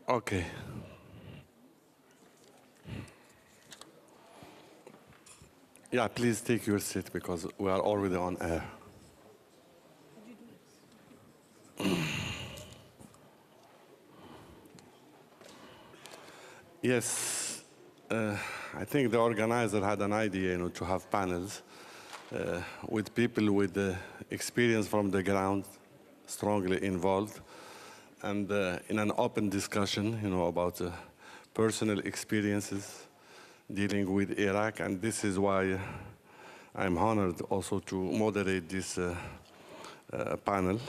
Okay. Yeah, please take your seat because we are already on air. Yes, I think the organizer had an idea, to have panels with people with experience from the ground, strongly involved, and in an open discussion, about personal experiences dealing with Iraq. And this is why I'm honored also to moderate this panel.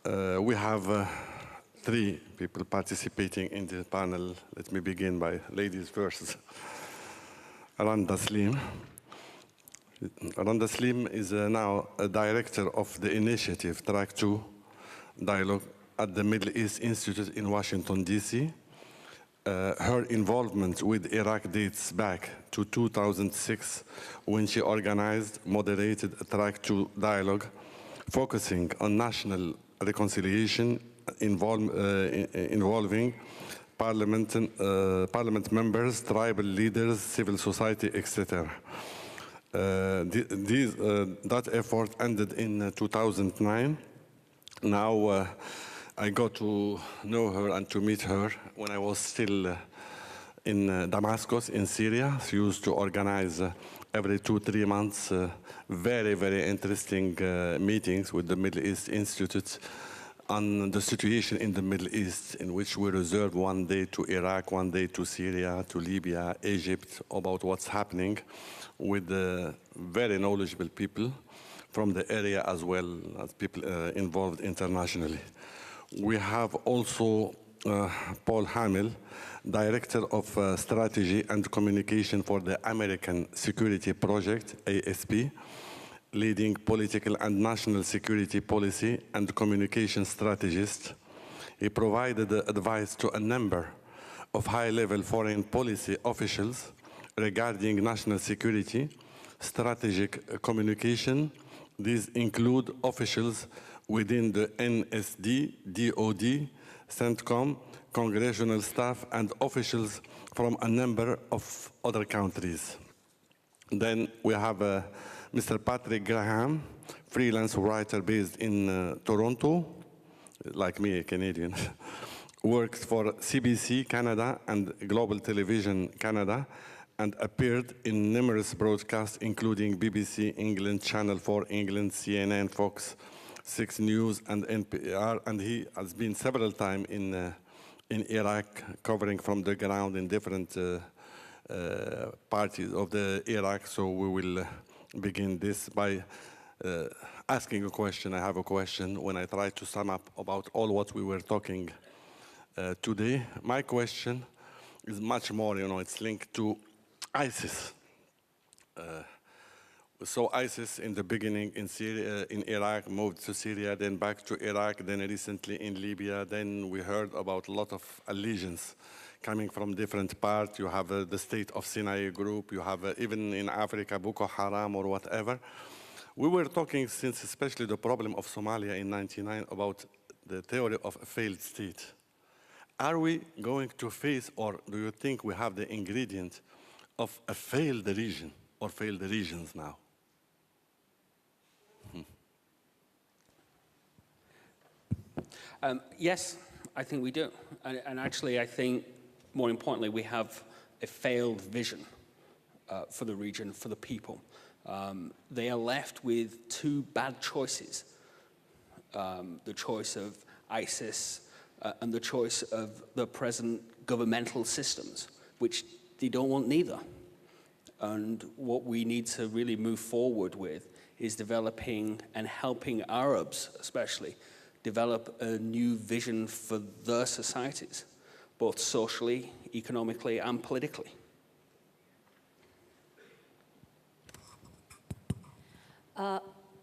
We have 3 people participating in the panel. Let me begin by ladies first. Randa Slim. Randa Slim is now a director of the initiative Track 2 Dialogue at the Middle East Institute in Washington, D.C. Her involvement with Iraq dates back to 2006 when she organized, moderated a Track 2 Dialogue focusing on national reconciliation involving parliament members, tribal leaders, civil society, etc. That effort ended in 2009. Now I got to know her and to meet her when I was still in Damascus, in Syria. She used to organize every 2-3 months very, very interesting meetings with the Middle East Institute on the situation in the Middle East, in which we reserve one day to Iraq, one day to Syria, to Libya, Egypt, about what's happening with very knowledgeable people from the area as well as people involved internationally. We have also Paul Hamill, Director of Strategy and Communication for the American Security Project, ASP, leading political and national security policy and communication strategist. He provided advice to a number of high-level foreign policy officials regarding national security, strategic communication. These include officials within the NSD, DOD, CENTCOM, congressional staff, and officials from a number of other countries. Then we have Mr. Patrick Graham, freelance writer based in Toronto, like me, a Canadian, works for CBC Canada and Global Television Canada, and appeared in numerous broadcasts, including BBC England, Channel 4 England, CNN, Fox 6 News, and NPR, and he has been several times in Iraq, covering from the ground in different parties of the Iraq. So we will begin this by asking a question. I have a question when I try to sum up about all what we were talking today. My question is much more, it's linked to ISIS. So ISIS in the beginning in Syria, in Iraq, moved to Syria, then back to Iraq, then recently in Libya. Then we heard about a lot of allegiance coming from different parts. You have the State of Sinai group, you have even in Africa, Boko Haram or whatever. We were talking since especially the problem of Somalia in '99 about the theory of a failed state. Are we going to face, or do you think we have the ingredient of a failed region or failed regions now? Yes, I think we do. And actually, I think, more importantly, we have a failed vision for the region, for the people. They are left with 2 bad choices. The choice of ISIS and the choice of the present governmental systems, which they don't want neither. And what we need to really move forward with is developing and helping Arabs, especially, develop a new vision for their societies, both socially, economically, and politically.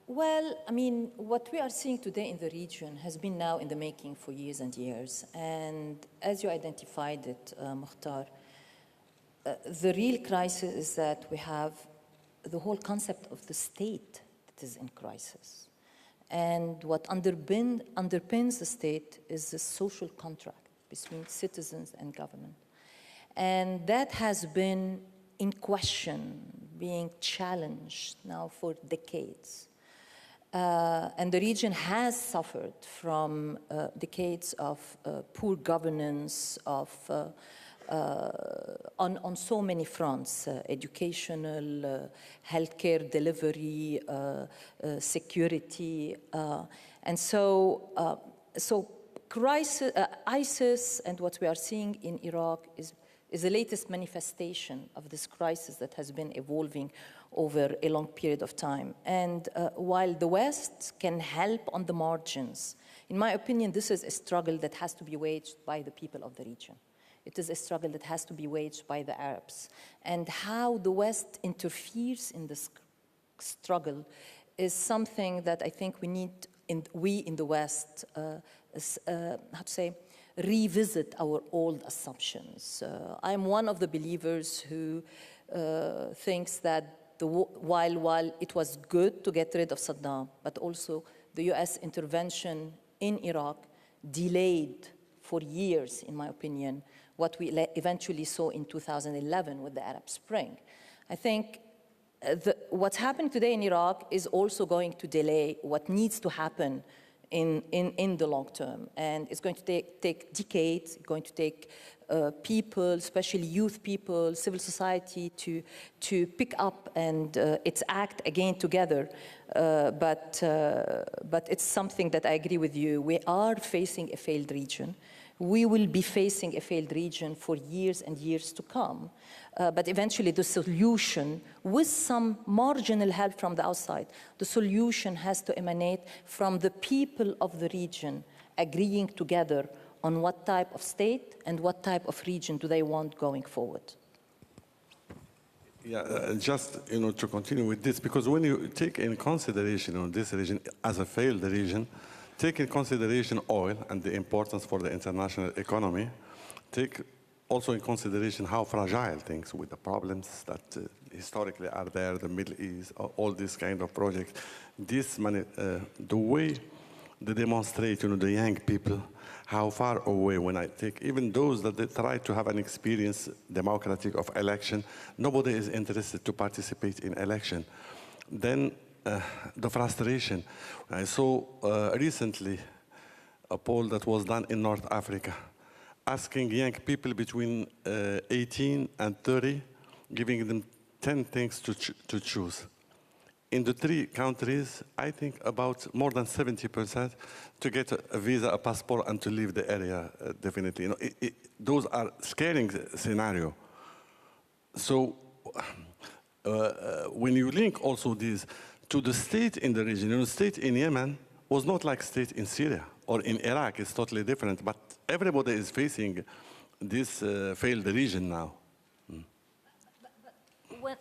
Well, I mean, what we are seeing today in the region has been now in the making for years and years. And as you identified it, Mokhtar, the real crisis is that we have the whole concept of the state that is in crisis. And what underpins the state is the social contract between citizens and government. And that has been in question, being challenged now for decades. And the region has suffered from decades of poor governance, on so many fronts, educational, healthcare delivery, security. And so ISIS and what we are seeing in Iraq is the latest manifestation of this crisis that has been evolving over a long period of time. And while the West can help on the margins, in my opinion, this is a struggle that has to be waged by the people of the region. It is a struggle that has to be waged by the Arabs. And how the West interferes in this struggle is something that I think we need, we in the West, revisit our old assumptions. I'm one of the believers who thinks that while it was good to get rid of Saddam, but also the US intervention in Iraq delayed for years, in my opinion, what we eventually saw in 2011 with the Arab Spring. I think what's happening today in Iraq is also going to delay what needs to happen in the long term. And it's going to take decades, it's going to take people, especially youth people, civil society, to pick up and its act again together. But it's something that I agree with you. We are facing a failed region. We will be facing a failed region for years and years to come. But eventually the solution, with some marginal help from the outside, the solution has to emanate from the people of the region agreeing together on what type of state and what type of region do they want going forward. Yeah, just to continue with this, because when you take in consideration this region as a failed region, take in consideration oil and the importance for the international economy. Take also in consideration how fragile things with the problems that historically are there, the Middle East, all these kind of projects. The way they demonstrate, the young people, how far away when I take, even those that they try to have an experience democratic of election, nobody is interested to participate in election. Then the frustration. I saw recently a poll that was done in North Africa, asking young people between 18 and 30, giving them 10 things to choose. In the 3 countries, I think about more than 70% to get a visa, a passport, and to leave the area, definitely. Those are scaring scenario. So when you link also these to the state in the region, the state in Yemen was not like state in Syria or in Iraq. It's totally different. But everybody is facing this failed region now.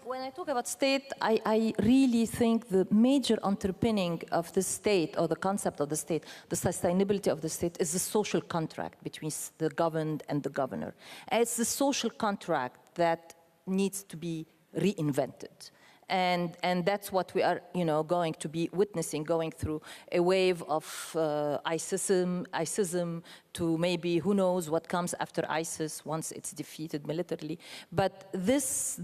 When I talk about state, I really think the major underpinning of the state, or the concept of the state, the sustainability of the state, is the social contract between the governed and the governor. And it's the social contract that needs to be reinvented. And that's what we are, going to be witnessing, going through a wave of ISISm to maybe who knows what comes after ISIS once it's defeated militarily. But this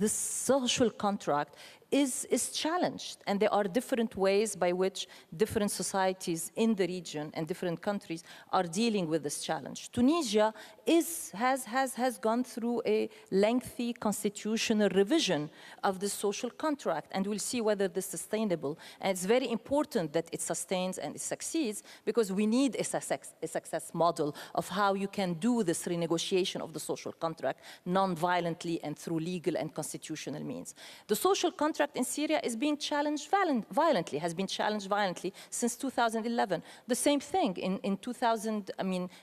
social contract is challenged, and there are different ways by which different societies in the region and different countries are dealing with this challenge. Tunisia has gone through a lengthy constitutional revision of the social contract, and we'll see whether this is sustainable. And it's very important that it sustains and it succeeds, because we need a success model of how you can do this renegotiation of the social contract non-violently and through legal and constitutional means. The social contract in Syria is being challenged violently, has been challenged violently since 2011. The same thing in 2000,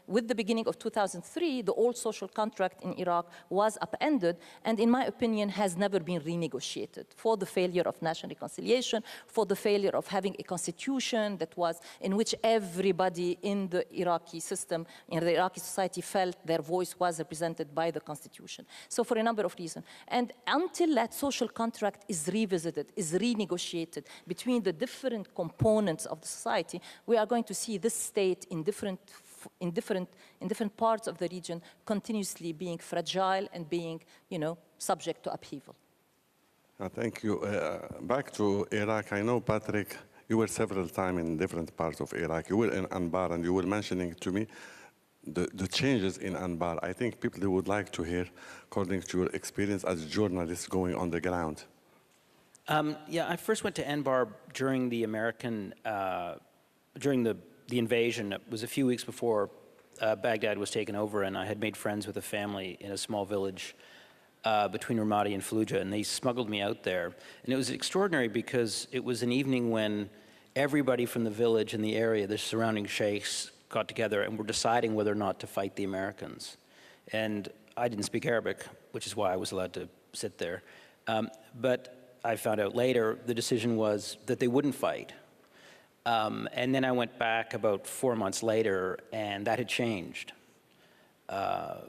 with the beginning of 2003, the old social contract in Iraq was upended, and in my opinion has never been renegotiated, for the failure of national reconciliation, for the failure of having a constitution that was, in which everybody in the Iraqi system, in the Iraqi society, felt their voice was represented by the constitution. So for a number of reasons. And until that social contract is revisited, is renegotiated between the different components of the society, we are going to see this state in different in different parts of the region continuously being fragile and being, subject to upheaval. Thank you. Back to Iraq, I know, Patrick, you were several times in different parts of Iraq. You were in Anbar, and you were mentioning to me the changes in Anbar. I think people they would like to hear, according to your experience as a journalist going on the ground. Yeah, I first went to Anbar during the during the invasion. It was a few weeks before Baghdad was taken over, and I had made friends with a family in a small village between Ramadi and Fallujah, and they smuggled me out there. And it was extraordinary because it was an evening when everybody from the village and the area, the surrounding sheikhs, got together and were deciding whether or not to fight the Americans. And I didn't speak Arabic, which is why I was allowed to sit there. But I found out later the decision was that they wouldn't fight. And then I went back about 4 months later, and that had changed.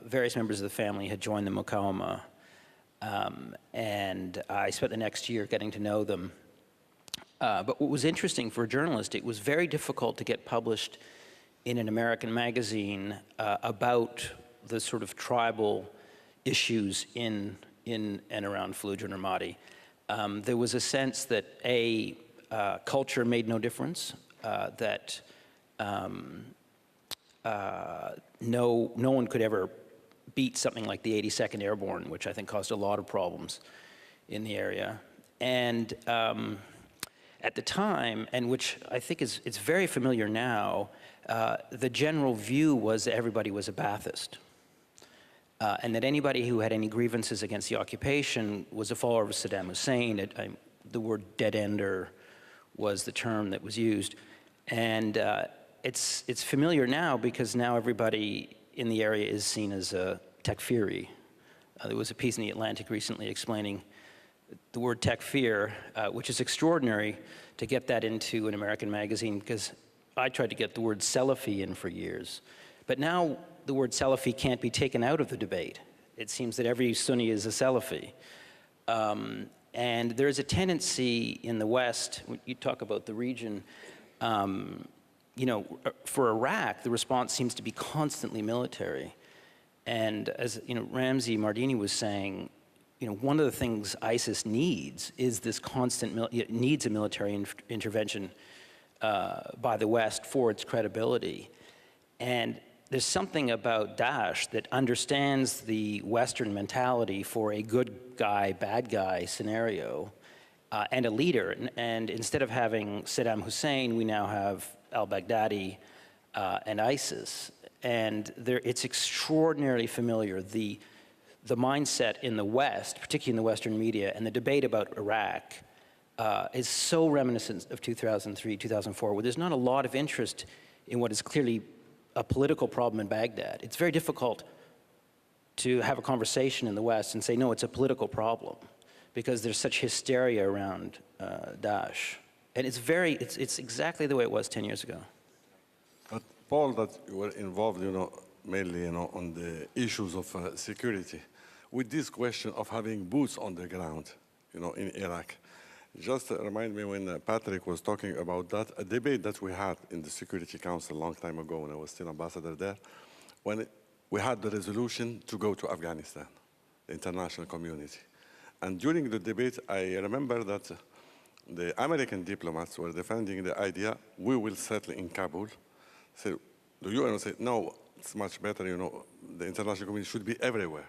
Various members of the family had joined the Muqawama, and I spent the next year getting to know them. But what was interesting for a journalist, it was very difficult to get published in an American magazine about the sort of tribal issues in and around Fallujah and Ramadi. There was a sense that culture made no difference, that no one could ever beat something like the 82nd Airborne, which I think caused a lot of problems in the area. And at the time, and which I think it's very familiar now, the general view was that everybody was a Ba'athist. And that anybody who had any grievances against the occupation was a follower of Saddam Hussein. The word dead-ender was the term that was used. And it's familiar now because now everybody in the area is seen as a takfiri. There was a piece in The Atlantic recently explaining the word takfir, which is extraordinary to get that into an American magazine, because I tried to get the word Salafi in for years. But now the word Salafi can't be taken out of the debate. It seems that every Sunni is a Salafi. And there's a tendency in the West, when you talk about the region, for Iraq, the response seems to be constantly military. And as Ramzi Mardini was saying, one of the things ISIS needs is this constant, it needs a military intervention by the West for its credibility. And there's something about Daesh that understands the Western mentality for a good guy, bad guy scenario, and a leader. And instead of having Saddam Hussein, we now have al-Baghdadi and ISIS. And it's extraordinarily familiar. The mindset in the West, particularly in the Western media, and the debate about Iraq is so reminiscent of 2003, 2004, where there's not a lot of interest in what is clearly a political problem in Baghdad. It's very difficult to have a conversation in the West and say, no, it's a political problem, because there's such hysteria around Daesh. And it's exactly the way it was 10 years ago. But Paul, that you were involved, mainly, on the issues of security, with this question of having boots on the ground, in Iraq. Just remind me when Patrick was talking about that, a debate that we had in the Security Council a long time ago when I was still ambassador there, when we had the resolution to go to Afghanistan, the international community. And during the debate, I remember that the American diplomats were defending the idea, we will settle in Kabul. So the UN said, no, it's much better, the international community should be everywhere.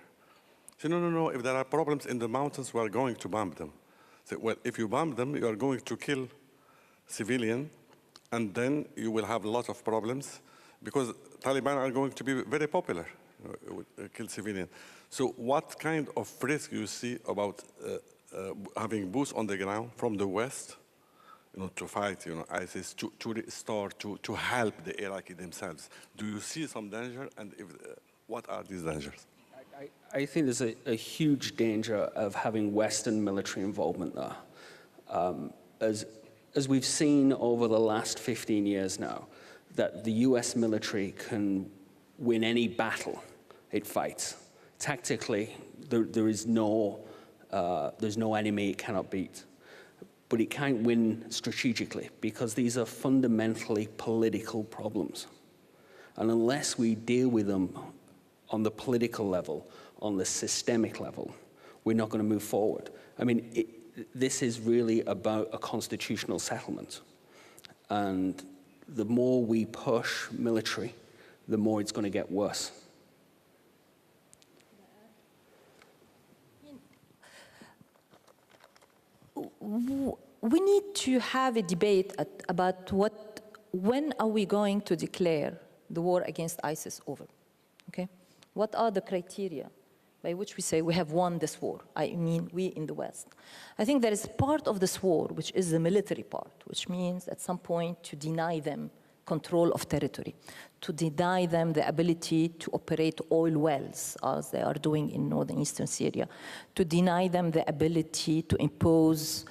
Say, no, if there are problems in the mountains, we are going to bomb them. Say, well, if you bomb them, you are going to kill civilians, and then you will have a lot of problems, because Taliban are going to be very popular, kill civilians. So what kind of risk you see about having boots on the ground from the West, to fight, ISIS, to restore, to help the Iraqi themselves? Do you see some danger, and what are these dangers? I think there's a huge danger of having Western military involvement there. As we've seen over the last 15 years now, that the US military can win any battle it fights. Tactically, there's no enemy it cannot beat. But it can't win strategically, because these are fundamentally political problems. And unless we deal with them on the political level, on the systemic level, we're not going to move forward. I mean, this is really about a constitutional settlement. And the more we push military, the more it's going to get worse. We need to have a debate about when are we going to declare the war against ISIS over, okay? What are the criteria by which we say we have won this war? I mean, we in the West. I think there is part of this war, which is the military part, which means at some point to deny them control of territory, to deny them the ability to operate oil wells, as they are doing in northern eastern Syria, to deny them the ability to impose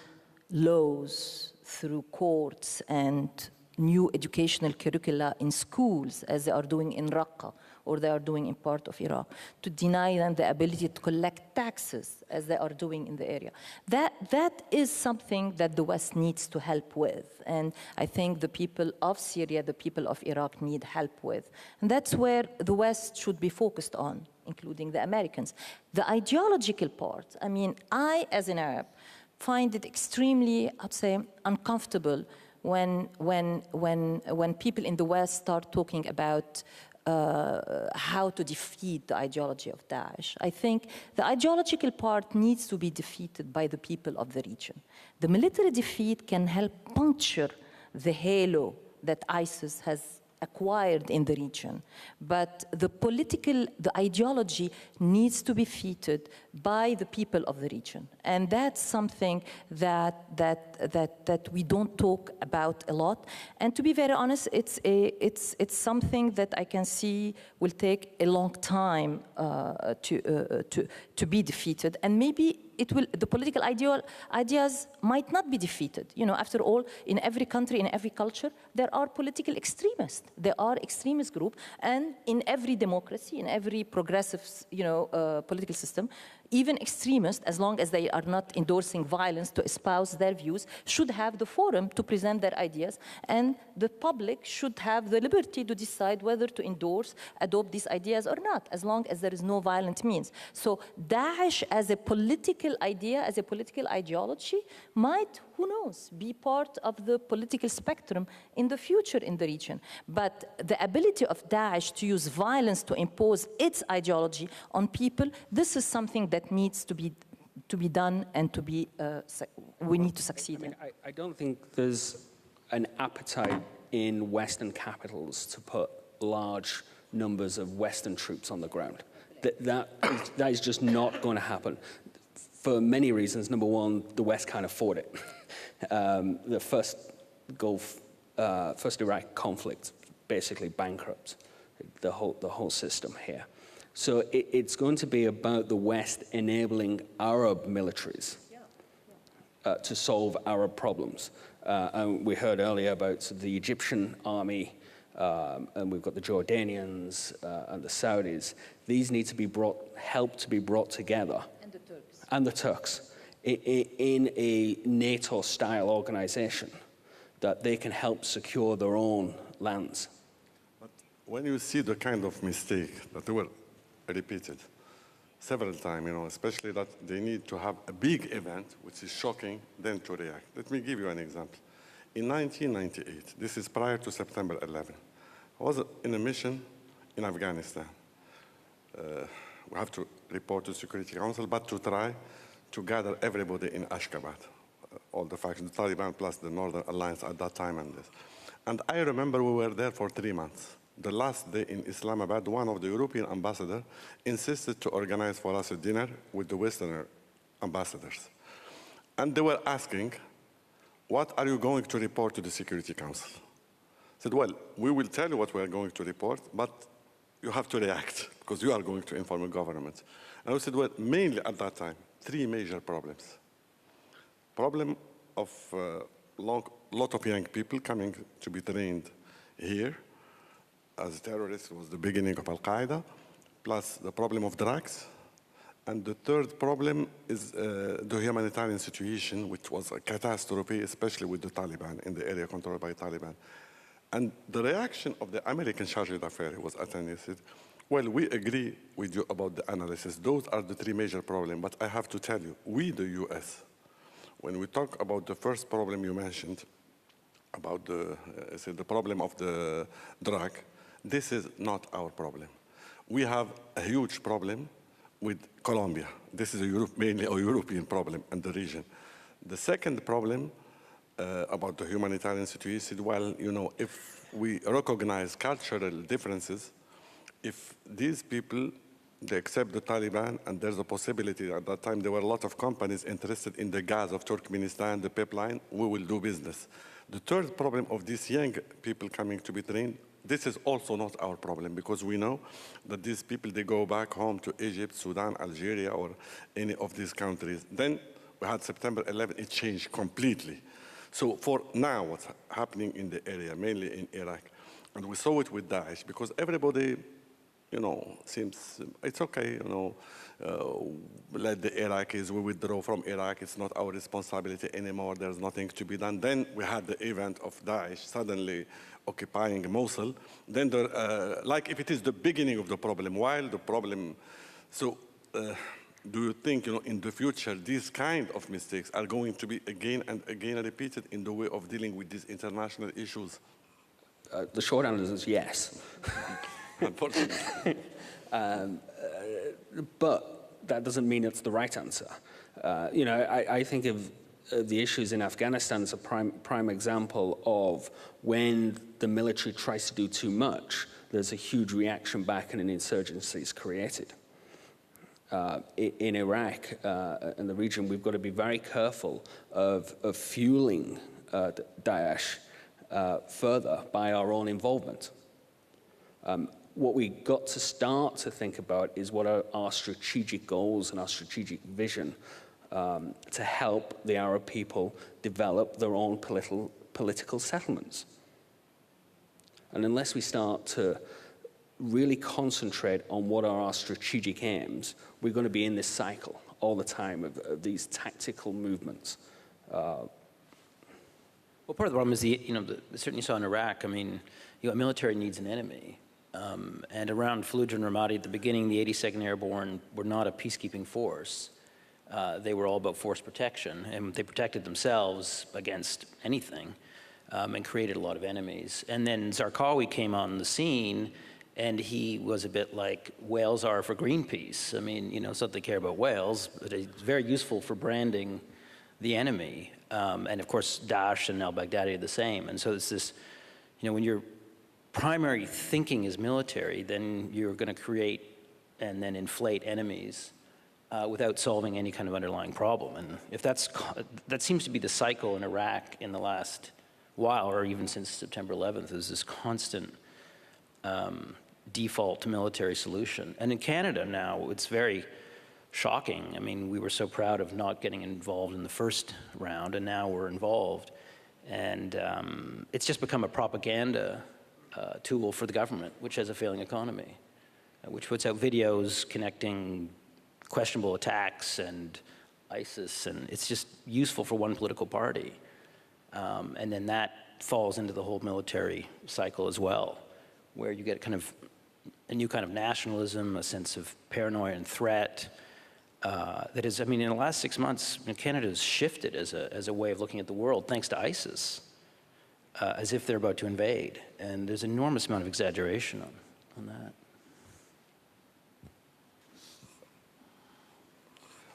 laws through courts and new educational curricula in schools, as they are doing in Raqqa, or they are doing in part of Iraq, to deny them the ability to collect taxes, as they are doing in the area. That is something that the West needs to help with. And I think the people of Syria, the people of Iraq need help with. And that's where the West should be focused on, including the Americans. The ideological part, I mean, I, as an Arab, find it extremely, I'd say, uncomfortable when people in the West start talking about how to defeat the ideology of Daesh. I think the ideological part needs to be defeated by the people of the region. The military defeat can help puncture the halo that ISIS has acquired in the region. But the ideology needs to be defeated by the people of the region. And that's something that we don't talk about a lot. And to be very honest, it's something that I can see will take a long time to be defeated. And maybe the political ideas might not be defeated. You know, after all, in every country, in every culture, there are political extremists. There are extremist groups, and in every democracy, in every progressive, political system, even extremists, as long as they are not endorsing violence to espouse their views, should have the forum to present their ideas, and the public should have the liberty to decide whether to adopt these ideas or not, as long as there is no violent means. So Daesh as a political idea, as a political ideology, might, who knows, be part of the political spectrum in the future in the region. But the ability of Daesh to use violence to impose its ideology on people, this is something that needs to be done and we need to succeed in. I don't think there's an appetite in Western capitals to put large numbers of Western troops on the ground. That is just not going to happen. For many reasons. Number one, the West can't afford it. The first Iraq conflict basically bankrupt the whole system here. So it's going to be about the West enabling Arab militaries to solve Arab problems. And we heard earlier about the Egyptian army, and we've got the Jordanians and the Saudis. These need to be helped to be brought together. And the Turks, in a NATO-style organization that they can help secure their own lands. But when you see the kind of mistake that they were repeated several times, especially that they need to have a big event, which is shocking, then to react. Let me give you an example. In 1998, this is prior to September 11, I was in a mission in Afghanistan. We have to report to the Security Council, but to try to gather everybody in Ashgabat, all the factions, the Taliban plus the Northern Alliance at that time and this. And I remember we were there for 3 months. The last day in Islamabad, one of the European ambassadors insisted to organize for us a dinner with the Western ambassadors. And they were asking, what are you going to report to the Security Council? I said, well, we will tell you what we are going to report, but you have to react, because you are going to inform the government. And I said, well, mainly at that time, 3 major problems. Problem of lot of young people coming to be trained here as terrorists was the beginning of Al-Qaeda, plus the problem of drugs. And the third problem is the humanitarian situation, which was a catastrophe, especially with the Taliban, in the area controlled by Taliban. And the reaction of the American chargé d'affaires was attending said, well, we agree with you about the analysis. Those are the three major problems. But I have to tell you, we, the US, when we talk about the first problem you mentioned, about the problem of the drug, this is not our problem. We have a huge problem with Colombia. This is mainly a European problem in the region. The second problem about the humanitarian situation, well, you know, if we recognize cultural differences, if these people, they accept the Taliban, and there's a possibility at that time there were a lot of companies interested in the gas of Turkmenistan, the pipeline, we will do business. The third problem of these young people coming to be trained, this is also not our problem, because we know that these people, they go back home to Egypt, Sudan, Algeria, or any of these countries. Then we had September 11, it changed completely. So for now, what's happening in the area, mainly in Iraq, and we saw it with Daesh, because everybody, you know, seems, it's okay, you know, let the Iraqis, we withdraw from Iraq, it's not our responsibility anymore, there's nothing to be done. Then we had the event of Daesh suddenly occupying Mosul. Then, like if it is the beginning of the problem, while the problem, so do you think, you know, in the future, these kind of mistakes are going to be again and again repeated in the way of dealing with these international issues? The short answer is yes. Unfortunately. But that doesn't mean it's the right answer. You know, I think of the issues in Afghanistan as a prime example of when the military tries to do too much, there's a huge reaction back and an insurgency is created. In Iraq and the region, we've got to be very careful of fueling Daesh further by our own involvement. What we got to start to think about is what are our strategic goals and our strategic vision to help the Arab people develop their own political settlements. And unless we start to really concentrate on what are our strategic aims, we're going to be in this cycle all the time of these tactical movements. Well, part of the problem is certainly saw in Iraq. I mean, a military needs an enemy. And around Fallujah and Ramadi at the beginning, the 82nd Airborne were not a peacekeeping force. They were all about force protection, and they protected themselves against anything and created a lot of enemies. And then Zarqawi came on the scene, and he was a bit like whales are for Greenpeace. I mean, it's not that they care about whales, but it's very useful for branding the enemy. And of course, Daesh and al-Baghdadi are the same. And so it's this, when your primary thinking is military, then you're going to create and then inflate enemies without solving any kind of underlying problem. And if that seems to be the cycle in Iraq in the last while, or even since September 11th, is this constant default to military solution. And in Canada now, it's very shocking. I mean, we were so proud of not getting involved in the first round, and now we're involved. And it's just become a propaganda tool for the government, which has a failing economy, which puts out videos connecting questionable attacks and ISIS, and it's just useful for one political party. And then that falls into the whole military cycle as well, where you get kind of a new kind of nationalism, a sense of paranoia and threat. That is, I mean, in the last 6 months, Canada has shifted as a way of looking at the world, thanks to ISIS, as if they're about to invade. And there's an enormous amount of exaggeration on that.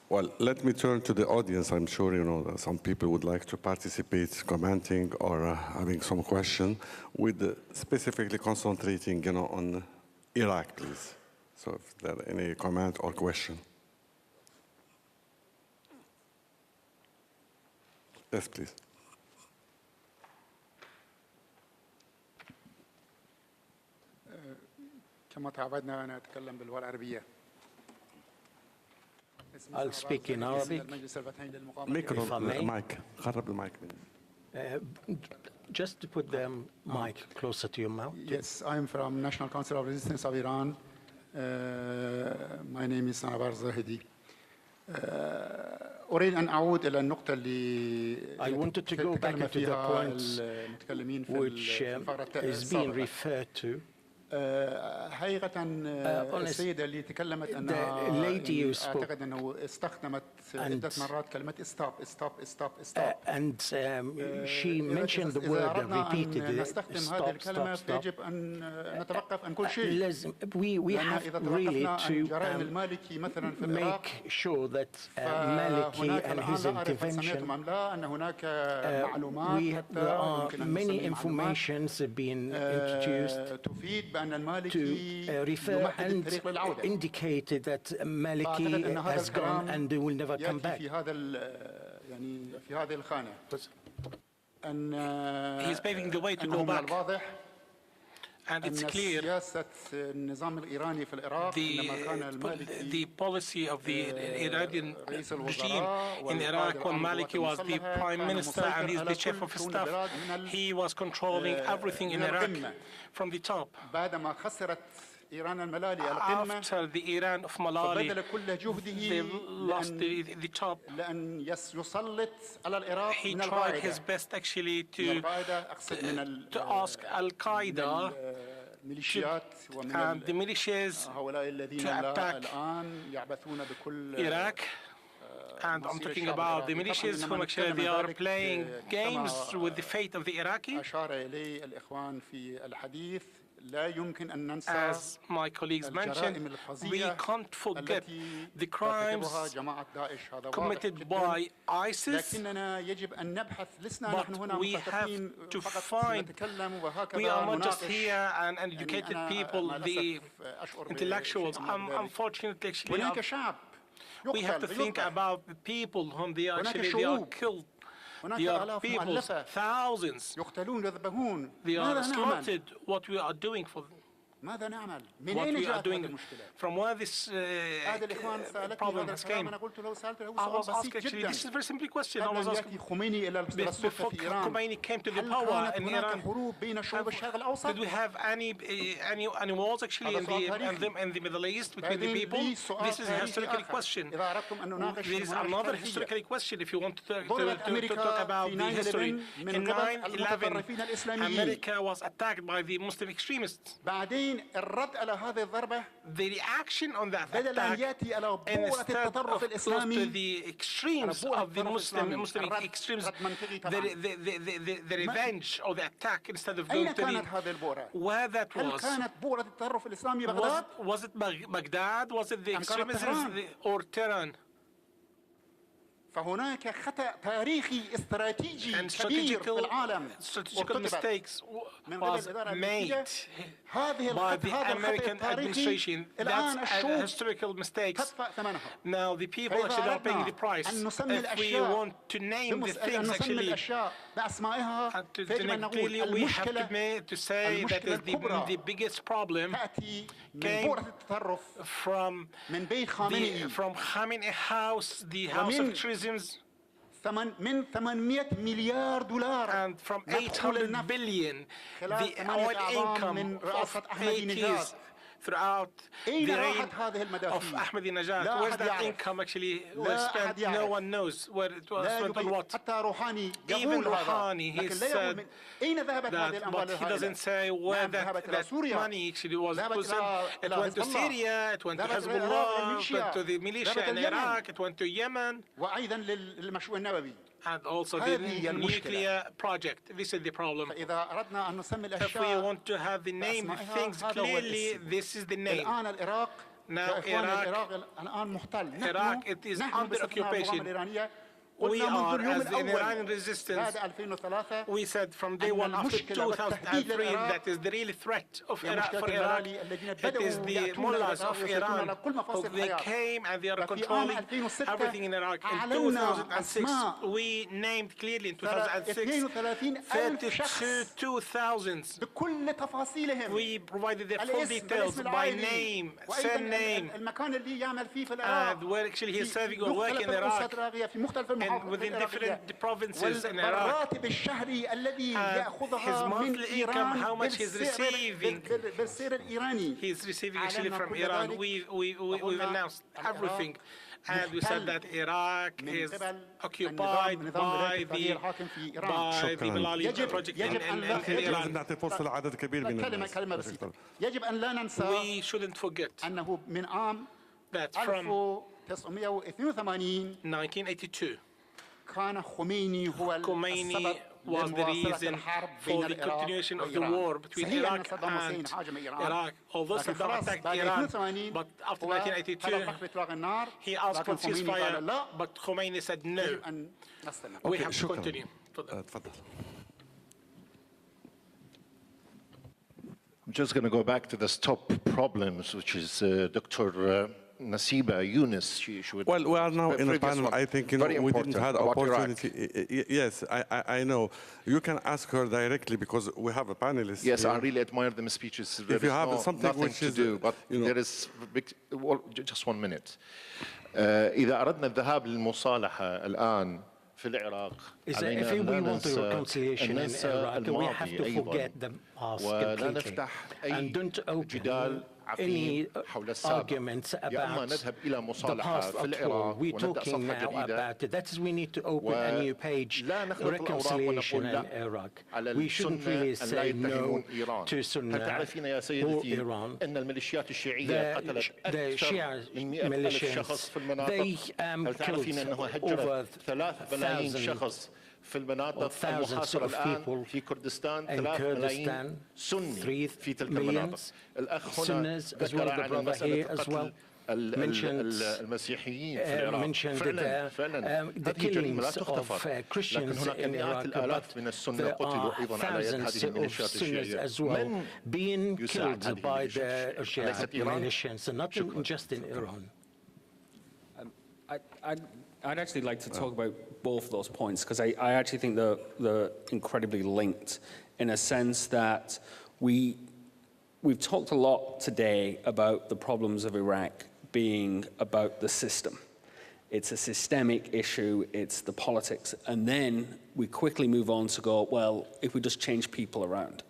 Well, let me turn to the audience. I'm sure that some people would like to participate, commenting or having some question, with specifically concentrating, on Iraq, please. So if there are any comment or question. Yes, please. كما تعودنا أنا أتكلم باللغة العربية. I'll speak in Arabic. Mic. قرب المايك. Just to put the mic closer to your mouth. Yes, I'm from National Council of Resistance of Iran. My name is Sanabar Zahidi. أريد أن أعود إلى النقطة اللي I wanted to go back تكلم into the فيها points المتكلمين في which الفقرة is being السابقة. referred to. حقيقة السيدة اللي تكلمت the أنها lady يعني who spoke أعتقد أنه استخدمت عدة مرات كلمة stop. And she mentioned the word and repeated إذا أردنا أن it. نستخدم هذه الكلمة فيجب أن نتوقف عن كل شيء. We have إذا really توقفنا عن جرائم to المالكي مثلا في العراق make sure that Maliki and his intervention, أن هناك معلومات there are many informations being introduced تفيد بأن to المالكي refer يمهد and الطريق للعودة. indicated that Maliki أعتقد أن هذا has gone الكلام and will never come يأتي back. في هذا يعني في هذه الخانة أن He's paving the way to أنه go من back. الواضح And it's أن clear سياسة النظام الإيراني في العراق عندما كان المالكي the policy of the Iranian رئيس regime الوزراء in Iraq when Maliki was the prime minister and he's the chief of staff, he was controlling everything in Iraq from the top. بعدما خسرت إيران الملالي القمة After the Iran of Malali, فبذل كل جهده they lost the top. لأن يسلط على العراق He من tried his القاعدة best actually من القاعدة أقصد من to ask Al-Qaeda الميليشيات and ومن the militias هؤلاء الذين to attack الآن يعبثون بكل Iraq. And I'm talking about the militias whom actually they are playing games with the fate of the Iraqi. أشار إليه الإخوان في الحديث لا يمكن أن ننسى As my colleagues mentioned, we can't forget the crimes committed by ISIS, لكننا يجب أن نبحث لسنا نحن هنا but we have مخططين to فقط find, نتكلم وهكذا we are not just نناقش. here and educated people, the intellectuals. Unfortunately, actually, هناك شعب we have to think about the people whom they are killed. They are people, thousands. يقتلون يذبحون. They are ماذا نعمل؟ slaughtered. What we are doing for them. ماذا نعمل؟ من What أين we are جاءت هذه doing, المشكلة؟ from where this هذا الإخوان سألتني problem هذا has الكلام came. أنا قلت له سألت له I سؤال was asked بسيط actually, جدا. this is a very simple question. I قبل was أن asked يأتي خميني إلى السلطة before في إيران Khomeini came to the هل power كانت in هناك Iran. حروب بين شعوب الشرق الأوسط؟ Did we have any wars actually in the Middle East between the people? This is a historical question. إذا أردتم أن نناقش There is another historical question if you want to ضربت talk about في the history. 9/11 من In قبل 9/11, المتطرفين الإسلاميين. America was attacked by the Muslim extremists. بعدين الرد على هذه الضربة The reaction on that بدل أن attack, يأتي على بؤرة instead التطرف of close to الإسلامي the extremes of the Muslim extremes, the revenge or the attack, instead of أين going to كانت هذه البؤرة؟ where that هل was. كانت بؤرة التطرف الإسلامي بغداد؟ Was it Baghdad? Was it the أم كانت extremism or Tehran? فهناك خطأ تاريخي استراتيجي And كبير في العالم strategical mistakes من was قبل الإدارة made الأمريكية. هذه by the هذا الخطأ American التاريخي administration. الآن That's الشعوب historical mistakes. تدفع ثمنها. Now the people فإذا actually are paying the أردنا price. أن نسمي If we الأشياء want to name the أن things نسمي actually, الأشياء بأسمائها to فيجب أن name نقول clearly, we have المشكلة to say that is the biggest problem تأتي من came بؤرة التطرف from من بيت خامنئي from Khamenei house, the house of extremism, من 800 مليار دولار and from مدخول 800 النفط billion, خلال the 8 oil أعوام من income رئاسة of أحمدي نژاد. 80s throughout أين the reign راحت هذه of المدافع؟ Ahmadinejad. لا Where's أحد that يعرف. income actually was لا spent? أحد يعرف. No one knows where it was لا spent on يبين what. حتى روحاني Even يقول هذا Rouhani, he لكن لا يقول said أين ذهبت هذه that, الأموال but he الهائلة؟ doesn't say where نعم ذهبت إلى that سوريا money actually was ذهبت sent. It إلى went to حزب الله. Syria, it went to ذهبت إلى Hezbollah, it الميليشيا. went to the militia ذهبت in اليمن. Iraq, it went to Yemen, وأيضا للمشروع النووي. and also the هذه المشكلة. nuclear project. This is the problem. فإذا أردنا أن نسمي If we الأشياء want to have the name the بأسمائها، things هذا هو clearly, الاسم. this is the name. الآن العراق Now إخوان Iraq- العراق الآن محتل. Iraq, it is نحن under باستثناء occupation. النظام الإيرانية We قلنا منذ are, اليوم as the Iranian الأول resistance, بعد 2003 we said from day أن one after المشكلة والتهديد 2003 للعراق that is the real threat of هي Iraq مشكلة for Iraq. الملالي الذين It is بدأوا the يأتون إلى mullahs العراق of ويسيطرون Iran. على كل مفاصل They الحياة. came and they are ففي عام controlling 2006 everything in Iraq. In أعلنا 2006, أسماء we named clearly in 2006 32,000 شخص 32,000. بكل تفاصيلهم. We provided their full الاسم details بالاسم by العائلي. name, وأيضاً surname, المكان اللي يعمل فيه في العراق and where actually he is serving or في working in Iraq, في مختلف and المحافظات within العراقية. different provinces in Iraq. والراتب الشهري الذي And يأخذها his من monthly إيران income, how much he's receiving. بالسعر الإيراني. He is receiving actually أعلنا from كل Iran. ذلك. We've announced everything. and we said that Iraq is occupied by the Bilali project in Iran. نعطي فرصة لعدد كبير من الناس. كلمة بسيطة. يجب أن لا ننسى We shouldn't forget أنه من عام that from 1982 1982, كان خميني هو السبب was the reason for the continuation of the war between Iraq and Iraq. Although Saddam attacked Iran, but after 1982, he asked for ceasefire, but Khomeini said no. We have to continue. تفضل. I'm just going to go back to the top problems, which is Dr. Nasiba Yunus. She would Well, we are now in a panel. I think we didn't have opportunity. Yes, I know. You can ask her directly because we have a panelist. Yes, here. I really admire the speeches. If you have something nothing which to is, do, but there is just 1 minute. إذا أردنا الذهاب للمصالحة الآن في العراق If we want a reconciliation in Iraq, we have to forget the past completely and don't open any arguments about the past at all. We're talking now about it. That is, we need to open a new page, reconciliation in Iraq. We shouldn't really say no to Sunnah or Iran. The Shia militias, they killed over thousands of people in Kurdistan, 3 million Sunnis, as well as the brother here as well, mentioned the killings of Christians in Iraq, but there are thousands of Sunnis as well being killed by the Shia militias, and not just in Iran. I'd actually like to talk about both those points because I actually think they're incredibly linked in a sense that we've talked a lot today about the problems of Iraq being about the system. It's a systemic issue, it's the politics, and then we quickly move on to go, well, if we just change people around,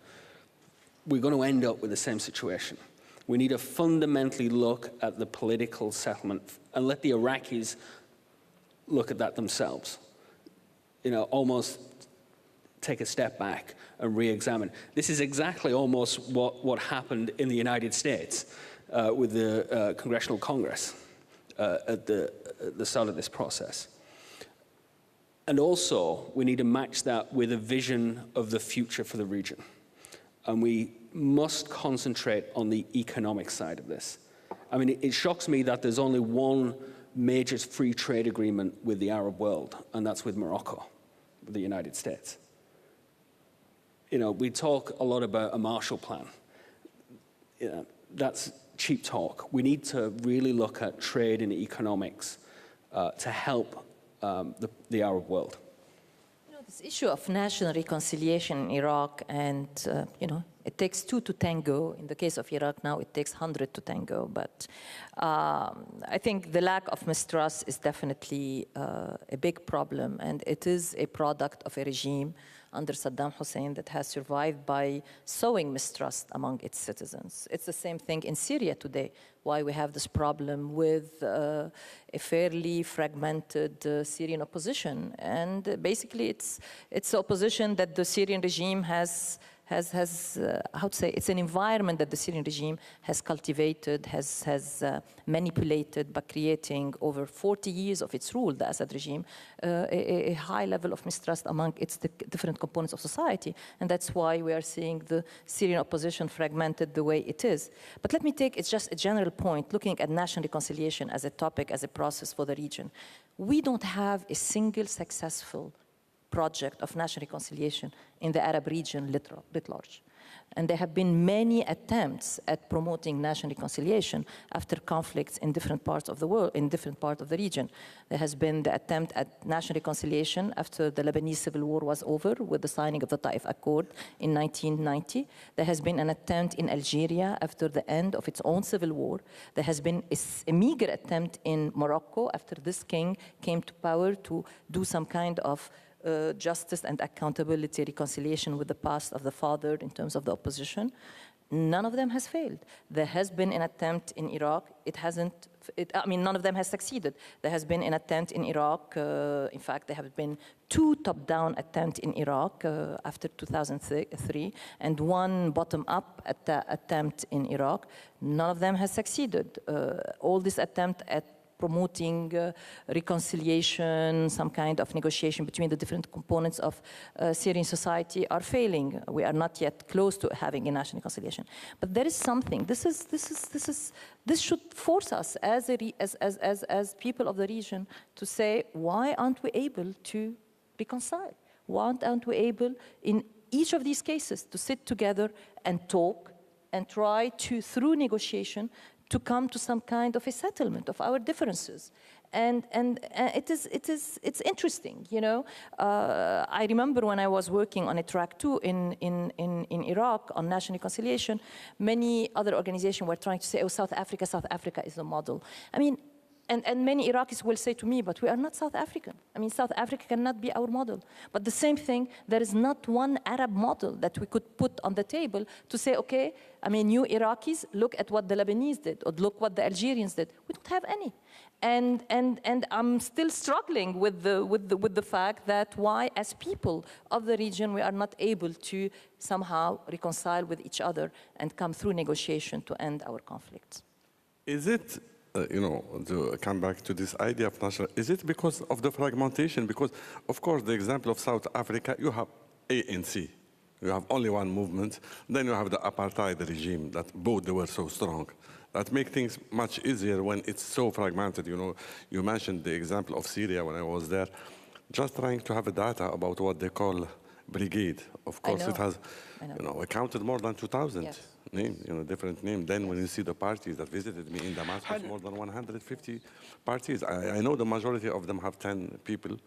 we're going to end up with the same situation. We need to fundamentally look at the political settlement and let the Iraqis look at that themselves. Almost take a step back and re-examine. This is exactly almost what happened in the United States with the Congressional Congress at the start of this process. And also, we need to match that with a vision of the future for the region. And we must concentrate on the economic side of this. I mean, it shocks me that there's only one major free trade agreement with the Arab world, and that's with Morocco, with the United States. We talk a lot about a Marshall Plan. That's cheap talk. We need to really look at trade and economics to help the Arab world. This issue of national reconciliation in Iraq, and it takes 2 to tango. In the case of Iraq now, it takes 100 to tango. But I think the lack of mistrust is definitely a big problem, and it is a product of a regime under Saddam Hussein that has survived by sowing mistrust among its citizens. It's the same thing in Syria today, why we have this problem with a fairly fragmented Syrian opposition. And basically, it's opposition that the Syrian regime has how to say, it's an environment that the Syrian regime has cultivated, has manipulated by creating over 40 years of its rule, the Assad regime, a high level of mistrust among its different components of society. And that's why we are seeing the Syrian opposition fragmented the way it is. But let me take, it's just a general point, looking at national reconciliation as a topic, as a process for the region. We don't have a single successful project of national reconciliation in the Arab region writ large. And there have been many attempts at promoting national reconciliation after conflicts in different parts of the world, in different parts of the region. There has been the attempt at national reconciliation after the Lebanese civil war was over with the signing of the Taif Accord in 1990. There has been an attempt in Algeria after the end of its own civil war. There has been a meager attempt in Morocco after this king came to power to do some kind of justice and accountability, reconciliation with the past of the father in terms of the opposition. None of them has failed. There has been an attempt in Iraq. It hasn't I mean, none of them has succeeded. There has been an attempt in Iraq. In fact, there have been 2 top-down attempts in Iraq after 2003, and 1 bottom-up attempt in Iraq. None of them has succeeded. All this attempt at promoting reconciliation, some kind of negotiation between the different components of Syrian society are failing. We are not yet close to having a national reconciliation. But there is something. This should force us as people of the region to say, why aren't we able to reconcile? Why aren't we able, in each of these cases, to sit together and talk and try to, through negotiation, to come to some kind of a settlement of our differences. And it's interesting, you know. I remember when I was working on a track 2 in Iraq on national reconciliation, many other organizations were trying to say, oh, South Africa is the model. I mean, and many Iraqis will say to me, but we are not South African. I mean, South Africa cannot be our model. But the same thing, there is not one Arab model that we could put on the table to say, okay, I mean, you Iraqis, look at what the Lebanese did, or look what the Algerians did. We don't have any. And I'm still struggling with the fact that why, as people of the region, we are not able to somehow reconcile with each other and come through negotiation to end our conflicts. Is it, you know, to come back to this idea of national, is it because of the fragmentation? Because, of course, the example of South Africa, you have ANC. You have only one movement. Then you have the apartheid regime that both they were so strong. That make things much easier when it's so fragmented. You know, you mentioned the example of Syria when I was there. Just trying to have a data about what they call brigade. Of course, it has, you know, we counted more than 2,000 names, you know, different names. Then when you see the parties that visited me in Damascus, more than 150 parties. I know the majority of them have 10 people.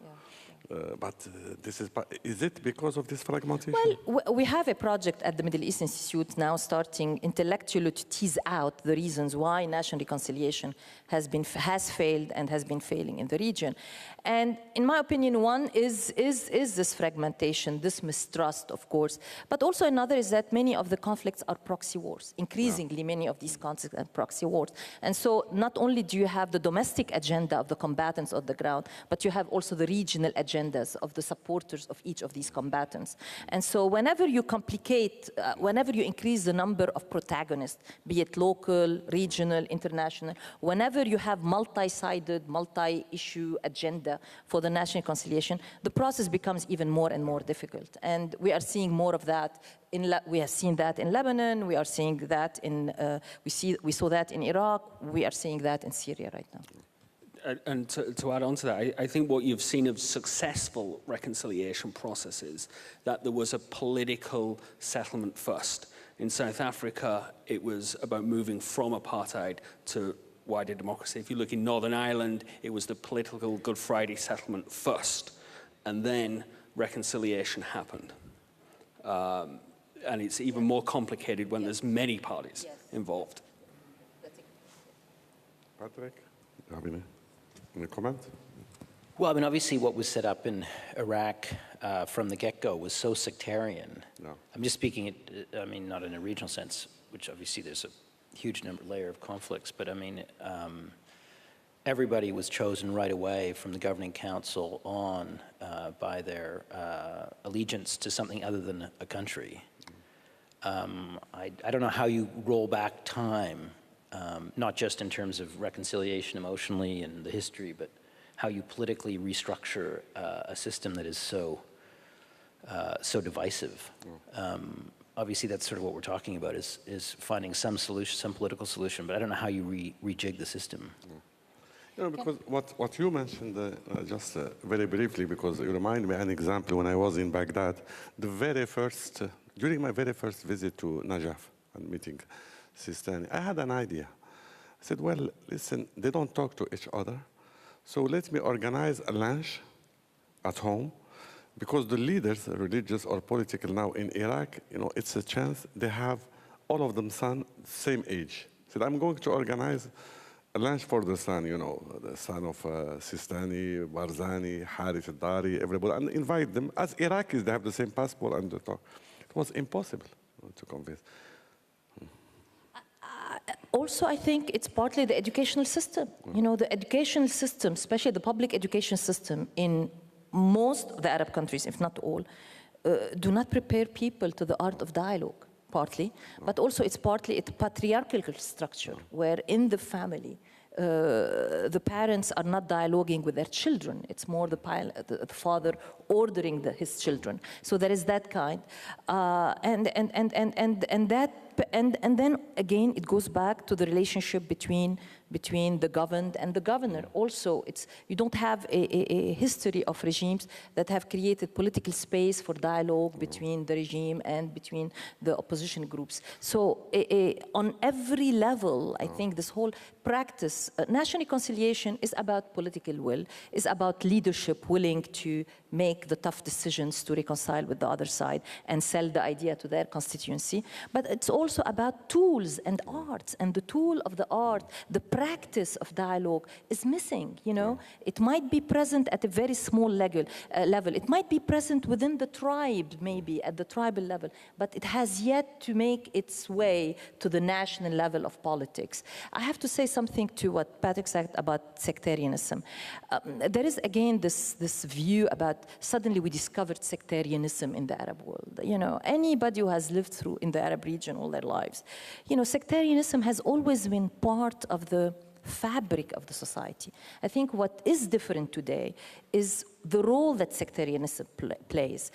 But this is it because of this fragmentation? Well, we have a project at the Middle East Institute now starting intellectually to tease out the reasons why national reconciliation has failed and has been failing in the region. And in my opinion, one is this fragmentation, this mistrust, of course. But also another is that many of the conflicts are proxy wars. Increasingly, many of these conflicts are proxy wars. And so not only do you have the domestic agenda of the combatants on the ground, but you have also the regional agendas of the supporters of each of these combatants. And so whenever you complicate, whenever you increase the number of protagonists, be it local, regional, international, whenever you have multi-sided, multi-issue agenda for the national reconciliation, the process becomes even more and more difficult. And we are seeing more of that. We have seen that in Lebanon. We are seeing that in, we saw that in Iraq. We are seeing that in Syria right now. And to add on to that, I think what you've seen of successful reconciliation processes, that there was a political settlement first. In South Africa, it was about moving from apartheid to wider democracy. If you look in Northern Ireland, it was the political Good Friday settlement first, and then reconciliation happened. And it's even more complicated when there's many parties involved. Patrick, do you have any comment? Well, I mean, obviously what was set up in Iraq from the get-go was so sectarian. No. I'm just speaking, I mean, not in a regional sense, which obviously there's a huge layer of conflicts, but I mean, everybody was chosen right away from the governing council on by their allegiance to something other than a country. I don't know how you roll back time, not just in terms of reconciliation emotionally and the history, but how you politically restructure a system that is so divisive. Obviously, that's sort of what we're talking about, is finding some solution, some political solution, but I don't know how you rejig the system. You know, because what you mentioned, just very briefly, because you remind me an example when I was in Baghdad, during my very first visit to Najaf and meeting Sistani, I had an idea. I said, well, listen, they don't talk to each other, so let me organize a lunch at home, because the leaders, religious or political now in Iraq, you know, it's a chance they have all of them same age. I said, I'm going to organize a lunch for the son, you know, the son of Sistani, Barzani, Harith al-Dari, everybody, and invite them. As Iraqis, they have the same passport and they talk. It was impossible to convince. Also, I think it's partly the educational system. You know, the educational system, especially the public education system in most of the Arab countries, if not all, do not prepare people to the art of dialogue, partly, but also it's partly a patriarchal structure where in the family, the parents are not dialoguing with their children. It's more the father ordering his children. So there is that kind, and then again it goes back to the relationship between the governed and the governor. Also, you don't have a history of regimes that have created political space for dialogue between the regime and between the opposition groups. So on every level, I think this whole practice, national reconciliation is about political will, is about leadership willing to make the tough decisions to reconcile with the other side and sell the idea to their constituency. But it's also about tools and arts, and the tool of the art, the practice of dialogue is missing, you know? It might be present at a very small level. It might be present within the tribe, maybe at the tribal level, but it has yet to make its way to the national level of politics. I have to say something to what Patrick said about sectarianism. There is again this view about suddenly we discovered sectarianism in the Arab world. You know, anybody who has lived through in the Arab region all their lives, you know, sectarianism has always been part of the fabric of the society. I think what is different today is the role that sectarianism plays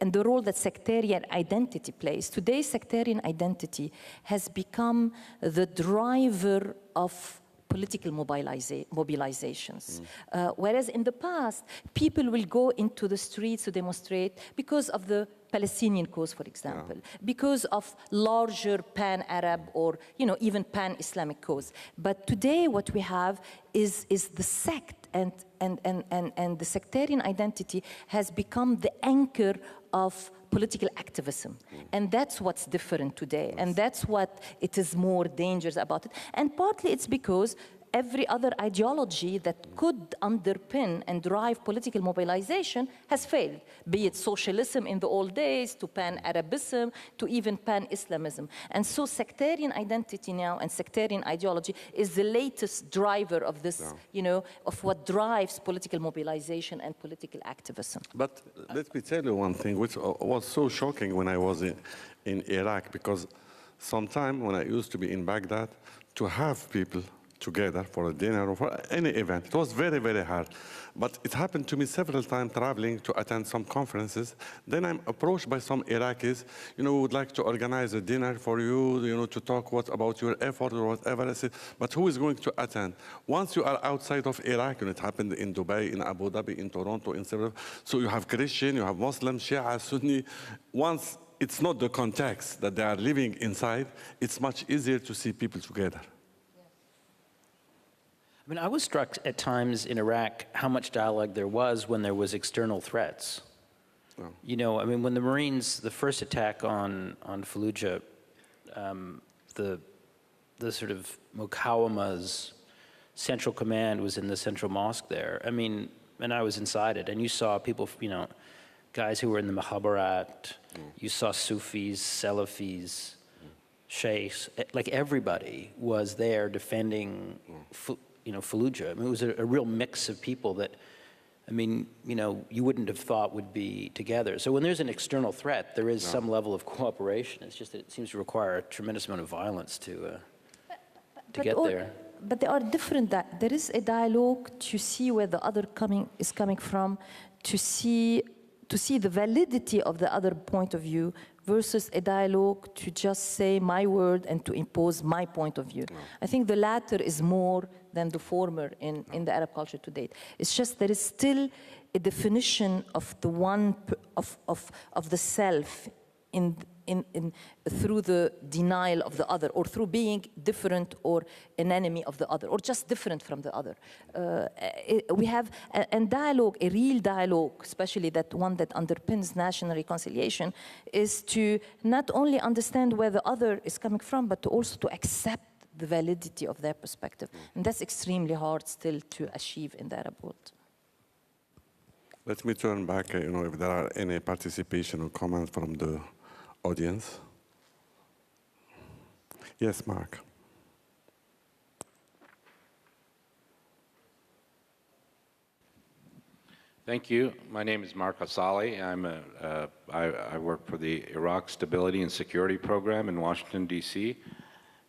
and the role that sectarian identity plays. Today, sectarian identity has become the driver of political mobilizations. Whereas in the past, people will go into the streets to demonstrate because of the Palestinian cause, for example, because of larger pan-Arab or, you know, even pan-Islamic cause. But today what we have is the sect, and the sectarian identity has become the anchor of political activism. And that's what's different today. And that's what it is more dangerous about it. And partly it's because every other ideology that could underpin and drive political mobilization has failed, be it socialism in the old days, to pan-Arabism, to even pan-Islamism. And so sectarian identity now and sectarian ideology is the latest driver of this, you know, of what drives political mobilization and political activism. But let me tell you one thing, which was so shocking when I was in Iraq, because sometime when I used to be in Baghdad, to have people together for a dinner or for any event, it was very, very hard. But it happened to me several times traveling to attend some conferences. Then I'm approached by some Iraqis, you know, would like to organize a dinner for you, you know, to talk about your effort or whatever. I said, but who is going to attend? Once you are outside of Iraq, and it happened in Dubai, in Abu Dhabi, in Toronto, in several, so you have Christian, you have Muslim, Shia, Sunni. Once it's not the context that they are living inside, it's much easier to see people together. I mean, I was struck at times in Iraq how much dialogue there was when there was external threats. Oh. You know, I mean, when the Marines, the first attack on Fallujah, the sort of Muqawama's central command was in the central mosque there. I mean, and I was inside it, and you saw people, you know, guys who were in the Mahabarat, you saw Sufis, Salafis, Sheikhs, like everybody was there defending you know, Fallujah. I mean, it was a real mix of people that, I mean, you know, you wouldn't have thought would be together. So when there's an external threat, there is some level of cooperation. It's just that it seems to require a tremendous amount of violence to get there. But there are different, there is a dialogue to see where the other is coming from, to see the validity of the other point of view, versus a dialogue to just say my word and to impose my point of view. I think the latter is more than the former in the Arab culture to date. It's just there is still a definition of the one of the self through the denial of the other, or through being different or an enemy of the other, or just different from the other. We have and dialogue, a real dialogue, especially that one that underpins national reconciliation, is to not only understand where the other is coming from, but to also to accept the validity of their perspective. And that's extremely hard still to achieve in the Arab world. Let me turn back, you know, if there are any participation or comments from the audience. Yes, Mark. Thank you. My name is Mark Asali. I work for the Iraq Stability and Security Program in Washington, D.C.,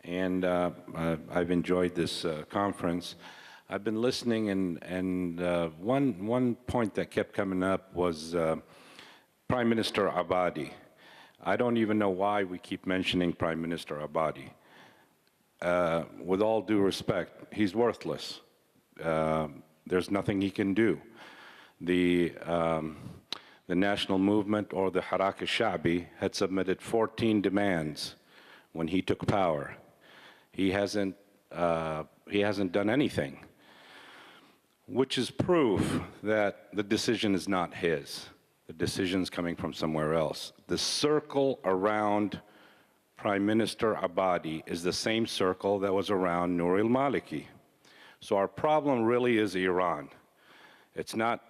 and I've enjoyed this conference. I've been listening, and one point that kept coming up was Prime Minister Abadi. I don't even know why we keep mentioning Prime Minister Abadi. With all due respect, he's worthless. There's nothing he can do. The national movement, or the Harak al-Sha'bi, had submitted 14 demands when he took power. He hasn't done anything, which is proof that the decision is not his. The decision's coming from somewhere else. The circle around Prime Minister Abadi is the same circle that was around Nouri al-Maliki. So our problem really is Iran. It's not,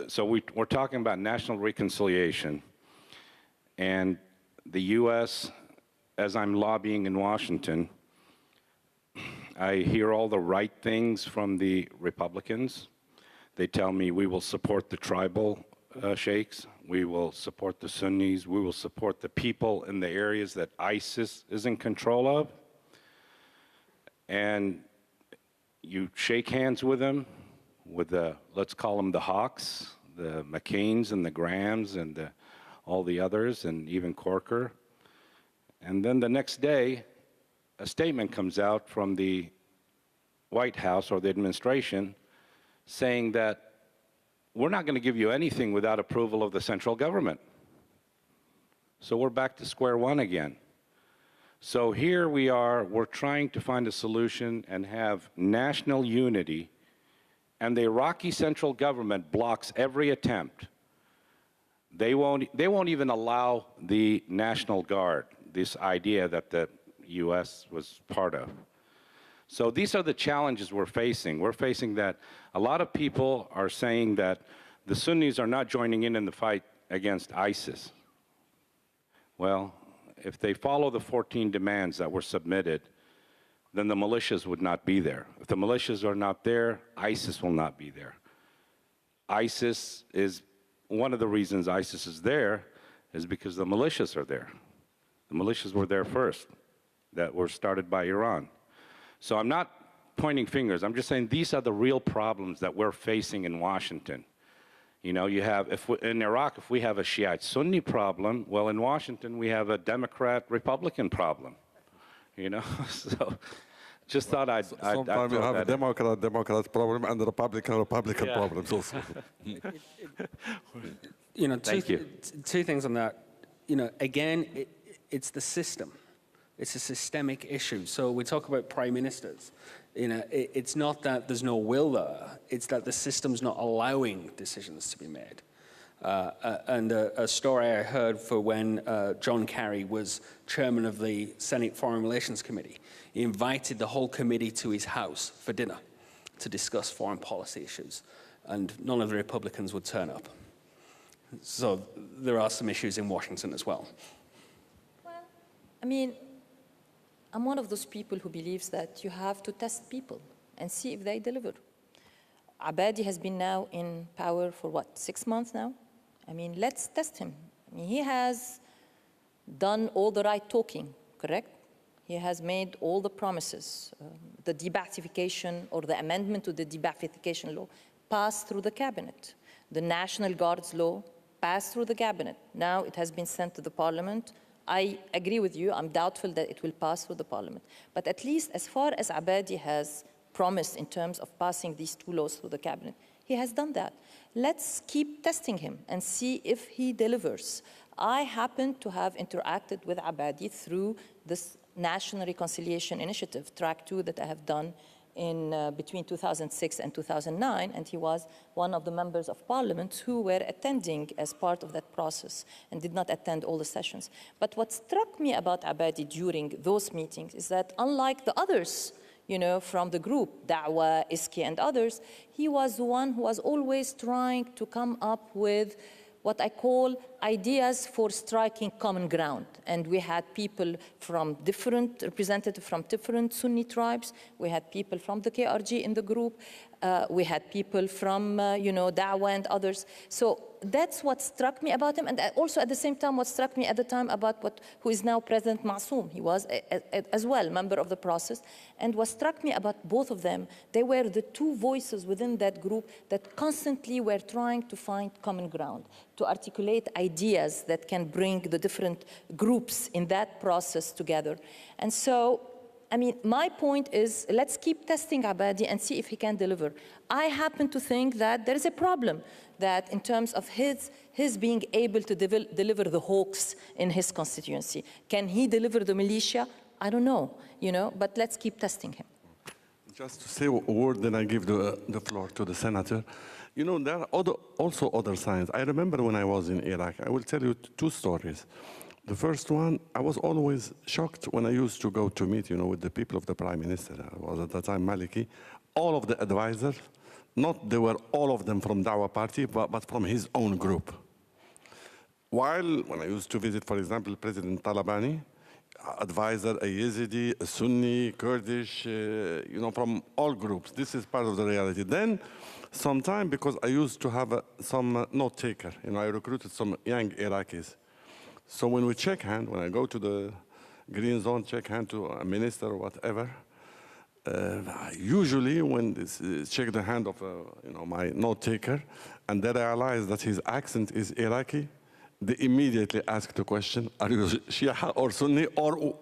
so we're talking about national reconciliation, and the US, as I'm lobbying in Washington, I hear all the right things from the Republicans. They tell me we will support the tribal sheikhs, we will support the Sunnis, we will support the people in the areas that ISIS is in control of, and you shake hands with them, with the, let's call them the Hawks, the McCains and the Grahams and all the others, and even Corker. And then the next day, a statement comes out from the White House or the administration saying that we're not going to give you anything without approval of the central government. So we're back to square one again. So here we are, we're trying to find a solution and have national unity, and the Iraqi central government blocks every attempt. They won't even allow the National Guard, this idea that the US was part of. So these are the challenges we're facing. We're facing that a lot of people are saying that the Sunnis are not joining in the fight against ISIS. Well, if they follow the 14 demands that were submitted, then the militias would not be there. If the militias are not there, ISIS will not be there. ISIS is, one of the reasons ISIS is there is because the militias are there. The militias were there first, that were started by Iran. So I'm not pointing fingers, I'm just saying these are the real problems that we're facing in Washington. You know, you have, in Iraq, if we have a Shiite-Sunni problem, well, in Washington, we have a Democrat-Republican problem. You know, so just thought I'd sometimes you have a Democrat problem and a Republican problems also. You know, two things on that. You know, again, it's the system. It's a systemic issue. So we talk about prime ministers. You know, it's not that there's no will there. It's that the system's not allowing decisions to be made. And a story I heard for when John Kerry was chairman of the Senate Foreign Relations Committee. He invited the whole committee to his house for dinner to discuss foreign policy issues, and none of the Republicans would turn up. So there are some issues in Washington as well. Well, I mean, I'm one of those people who believes that you have to test people and see if they deliver. Abadi has been now in power for what, 6 months now? I mean, let's test him. I mean, he has done all the right talking, correct? He has made all the promises. The de-Ba'athification or the amendment to the de-Ba'athification law passed through the cabinet. The National Guard's law passed through the cabinet. Now it has been sent to the parliament. I agree with you, I'm doubtful that it will pass through the parliament. But at least as far as Abadi has promised in terms of passing these 2 laws through the cabinet, he has done that. Let's keep testing him and see if he delivers. I happen to have interacted with Abadi through this National Reconciliation Initiative, Track 2, that I have done in between 2006 and 2009, and he was one of the members of parliament who were attending as part of that process and did not attend all the sessions. But what struck me about Abadi during those meetings is that unlike the others, you know, from the group, Da'wa, Iski, and others, he was the one who was always trying to come up with what I call ideas for striking common ground. And we had people from representatives from different Sunni tribes. We had people from the KRG in the group. We had people from, Dawah and others. So that's what struck me about him. And also at the same time, what struck me at the time about who is now President Massoum. He was as well member of the process. And what struck me about both of them, they were the two voices within that group that constantly were trying to find common ground, to articulate ideas that can bring the different groups in that process together. And so, I mean, my point is, let's keep testing Abadi and see if he can deliver. I happen to think that there is a problem that in terms of his being able to deliver the hawks in his constituency. Can he deliver the militia? I don't know, but let's keep testing him. Just to say a word, then I give the floor to the senator. There are also other signs. I remember when I was in Iraq, I will tell you two stories. The first one, I was always shocked when I used to go to meet, with the people of the prime minister. I was at the time Maliki. All of the advisors, they were all of them from Dawah party, but from his own group. While when I used to visit, for example, President Talabani, advisor, a Yazidi, a Sunni, Kurdish, from all groups. This is part of the reality. Then, sometime, because I used to have some note taker, I recruited some young Iraqis. So when we check hand, when I go to the green zone, check hand to a minister or whatever, usually when this check the hand of my note taker, and they realize that his accent is Iraqi, they immediately ask the question: are you Shia or Sunni, or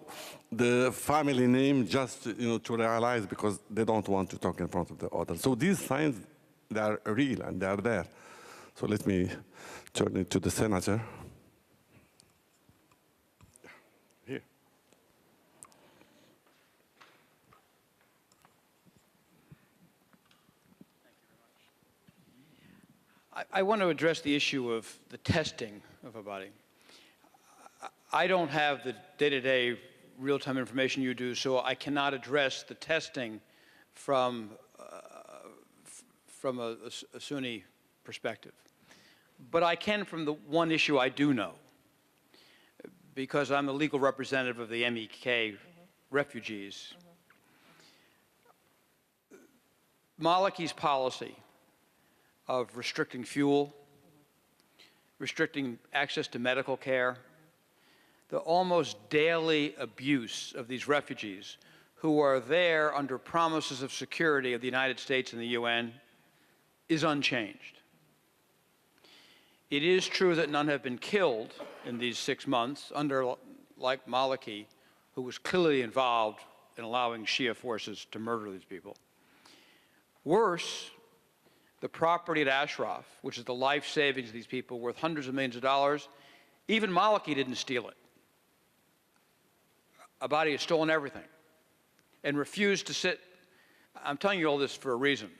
the family name, just to realize, because they don't want to talk in front of the others. So these signs, they are real and they are there. So let me turn it to the senator. I want to address the issue of the testing of Abadi. I don't have the day-to-day real-time information you do, so I cannot address the testing from a Sunni perspective. But I can from the one issue I do know, because I'm the legal representative of the MEK refugees. Maliki's policy of restricting fuel, restricting access to medical care, the almost daily abuse of these refugees who are there under promises of security of the United States and the UN is unchanged. It is true that none have been killed in these 6 months, like Maliki, who was clearly involved in allowing Shia forces to murder these people. Worse, the property at Ashraf, which is the life savings of these people worth hundreds of millions of dollars, even Maliki didn't steal it. Abadi has stolen everything and refused to sit. I'm telling you all this for a reason,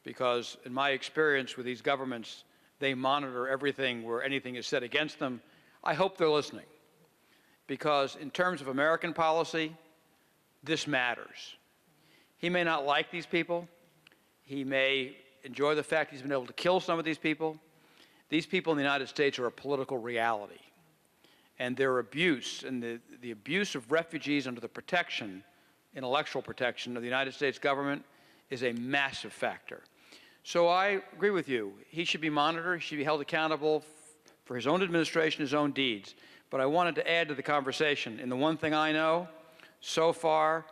because in my experience with these governments, they monitor everything where anything is said against them. I hope they're listening, because in terms of American policy, this matters. He may not like these people. He may enjoy the fact he's been able to kill some of these people. These people in the United States are a political reality. And their abuse, and the abuse of refugees under the protection, intellectual protection of the United States government, is a massive factor. So I agree with you. He should be monitored. He should be held accountable for his own administration, his own deeds. But I wanted to add to the conversation, and the one thing I know, so far,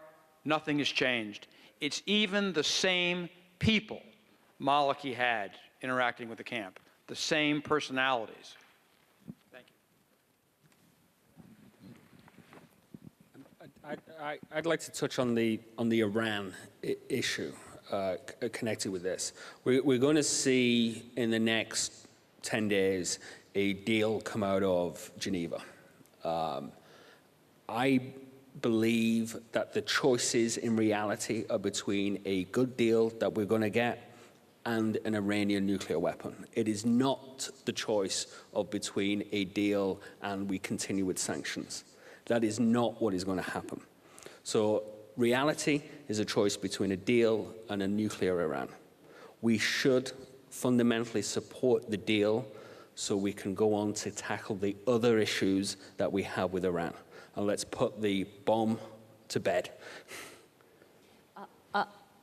nothing has changed. It's even the same people Maliki had interacting with the camp, the same personalities. Thank you. I'd like to touch on the Iran issue connected with this. We're going to see in the next 10 days a deal come out of Geneva. I believe that the choices in reality are between a good deal that we're going to get and an Iranian nuclear weapon. It is not the choice of between a deal and we continue with sanctions. That is not what is going to happen. So reality is a choice between a deal and a nuclear Iran. We should fundamentally support the deal so we can go on to tackle the other issues that we have with Iran. And let's put the bomb to bed.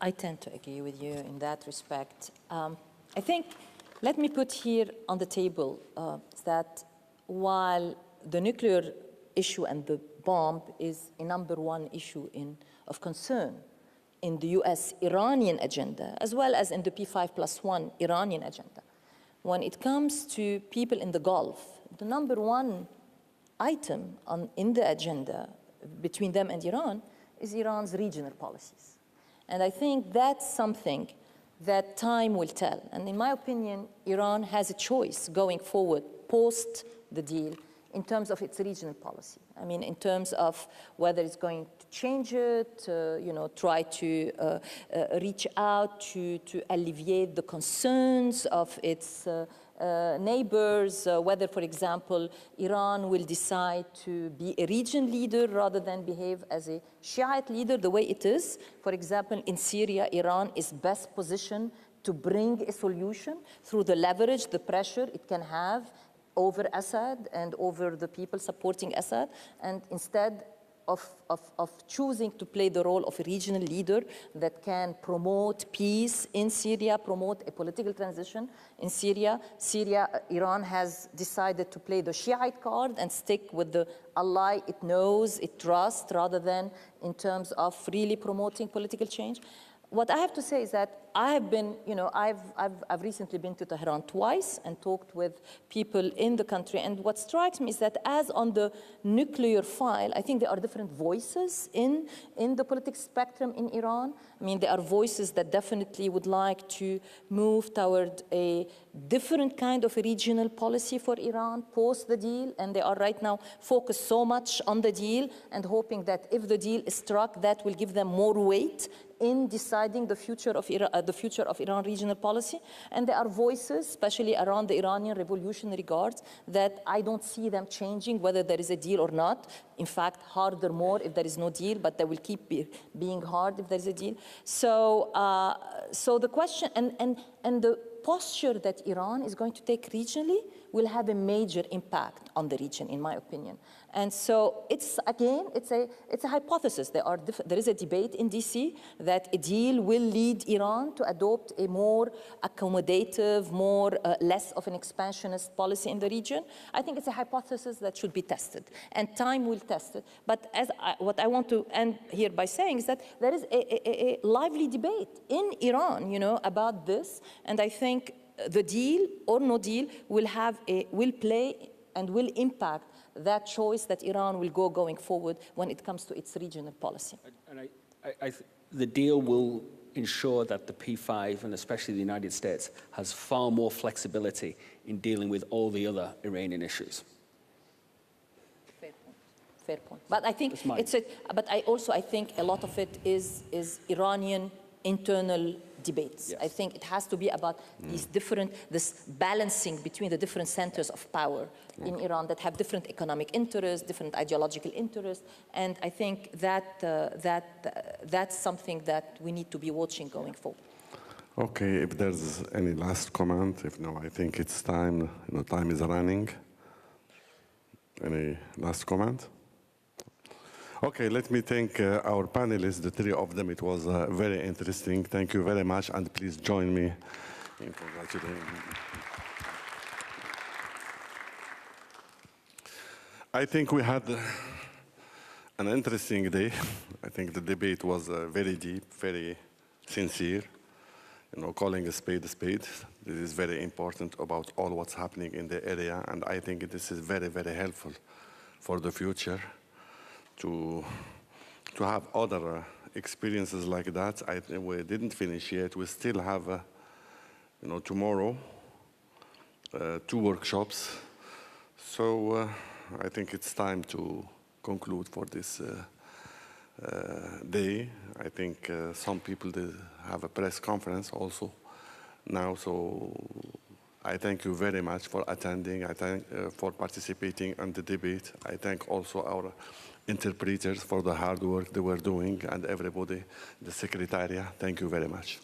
I tend to agree with you in that respect. I think, let me put here on the table that while the nuclear issue and the bomb is a #1 issue of concern in the US-Iranian agenda, as well as in the P5+1 Iranian agenda, when it comes to people in the Gulf, the #1 item in the agenda between them and Iran is Iran's regional policies. And I think that's something that time will tell. And in my opinion, Iran has a choice going forward post the deal in terms of its regional policy. I mean, in terms of whether it's going to change it, try to reach out to alleviate the concerns of its neighbors, whether, for example, Iran will decide to be a region leader rather than behave as a Shiite leader the way it is. For example, in Syria, Iran is best positioned to bring a solution through the leverage, the pressure it can have over Assad and over the people supporting Assad, and instead of choosing to play the role of a regional leader that can promote peace in Syria, promote a political transition in Syria. Iran has decided to play the Shiite card and stick with the ally it knows, it trusts, rather than in terms of really promoting political change. What I have to say is that I've recently been to Tehran twice and talked with people in the country. And what strikes me is that as on the nuclear file, I think there are different voices in the political spectrum in Iran. I mean, there are voices that definitely would like to move toward a different kind of a regional policy for Iran post the deal. And they are right now focused so much on the deal and hoping that if the deal is struck, that will give them more weight in deciding the future of Iran regional policy. And there are voices, especially around the Iranian Revolutionary Guards, that I don't see them changing whether there is a deal or not. In fact, harder more if there is no deal, but they will keep being hard if there is a deal. So the question and the posture that Iran is going to take regionally will have a major impact on the region, in my opinion. And so it's a hypothesis. There is a debate in DC that a deal will lead Iran to adopt a more accommodative, less of an expansionist policy in the region. I think it's a hypothesis that should be tested, and time will test it. But what I want to end here by saying is that there is a lively debate in Iran, about this, and I think the deal or no deal will play and will impact that choice that Iran will going forward when it comes to its regional policy. And the deal will ensure that the P5, and especially the United States, has far more flexibility in dealing with all the other Iranian issues. Fair point. But I think I think a lot of it is Iranian internal debates. Yes. I think it has to be about this balancing between the different centers of power in Iran that have different economic interests, different ideological interests, and I think that's something that we need to be watching going forward. Okay, if there's any last comment, if no, I think it's time. Time is running. Any last comment? Okay, let me thank our panelists, the three of them. It was very interesting. Thank you very much, and please join me in congratulating. I think we had an interesting day. I think the debate was very deep, very sincere. Calling a spade a spade. This is very important about all what's happening in the area, and I think this is very, very helpful for the future. To have other experiences like that. We didn't finish yet. We still have, tomorrow, 2 workshops. So I think it's time to conclude for this day. I think some people did have a press conference also now. So I thank you very much for attending. I thank for participating in the debate. I thank also our interpreters for the hard work they were doing, and everybody, the secretariat. Thank you very much.